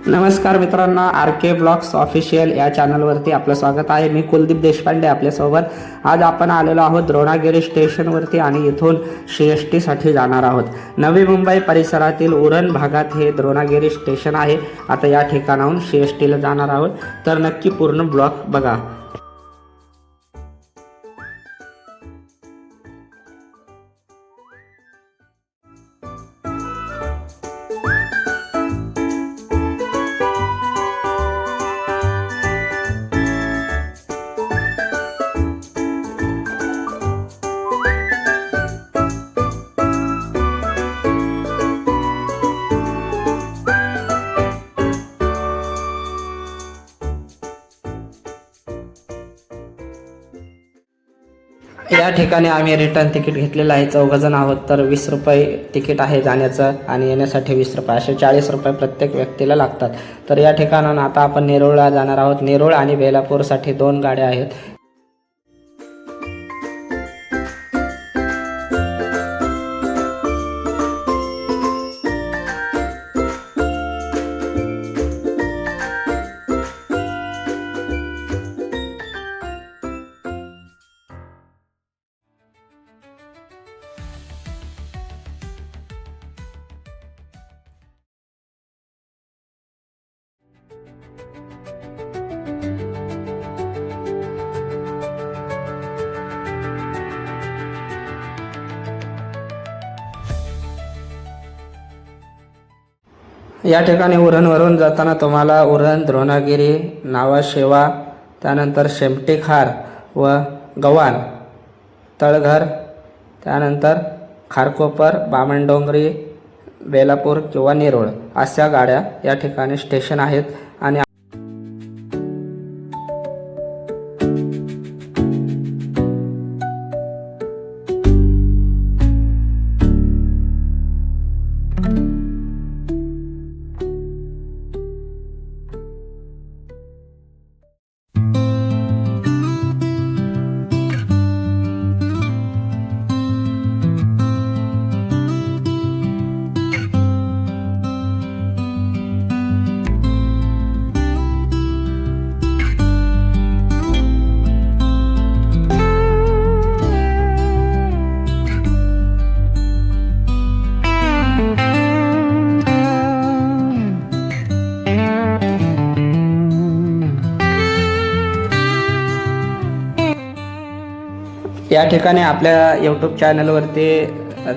नमस्कार मित्रांनो, आर के blogs official या चॅनलवरती आपलं स्वागत आहे। मी कुलदीप देशपांडे आपल्यासोबत। आज आपण आलेलो आहोत द्रोणागिरी स्टेशनवरती आणि इथून CST साठी जाणार आहोत। नवी मुंबई परिसरातील उरण भागात हे द्रोणागिरी स्टेशन आहे। आता या ठिकाणाहून CST ला जाणार आहोत, तर नक्की पूर्ण ब्लॉग बघा। या ठिकाणी आम्ही रिटर्न तिकीट घेतलेलं आहे। 14 जण आहोत, तर 20 रुपये तिकीट आहे जाण्याचं आणि येण्यासाठी 20 रुपये, असे 40 रुपये प्रत्येक व्यक्तीला लागतात। तर या ठिकाणाहून आता आपण नेरूळला जाणार आहोत। नेरूळ आणि बेलापूरसाठी 2 गाड्या आहेत। या ठिकाणी उरणवरून जाताना तुम्हाला उरण, द्रोणागिरी, नावाशेवा, त्यानंतर शेमटेखार व गव्हाण, तळघर, त्यानंतर खारकोपर, बामणडोंगरी, बेलापूर किंवा नेरूळ अशा गाड्या या ठिकाणी स्टेशन आहेत। आणि या ठिकाणी आपल्या यूट्यूब चॅनलवरती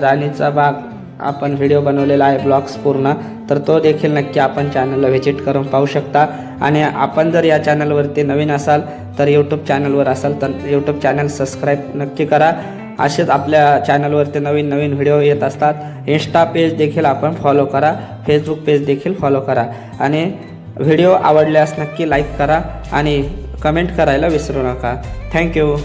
राणीचा बाग आपण व्हिडिओ बनवलेला आहे, ब्लॉग्स पूर्ण, तर तो देखील नक्की आपण चॅनलला व्हिजिट करून पाहू शकता। आणि आपण जर या चॅनलवरती नवीन असाल तर यूट्यूब चॅनलवर असाल तर यूट्यूब चॅनल सबस्क्राईब नक्की करा। असेच आपल्या चॅनलवरती नवीन नवीन व्हिडिओ येत असतात। इंस्टा पेज देखील आपण फॉलो करा, फेसबुक पेज देखील फॉलो करा। आणि व्हिडिओ आवडल्यास नक्की लाईक करा आणि कमेंट करायला विसरू नका। थँक्यू।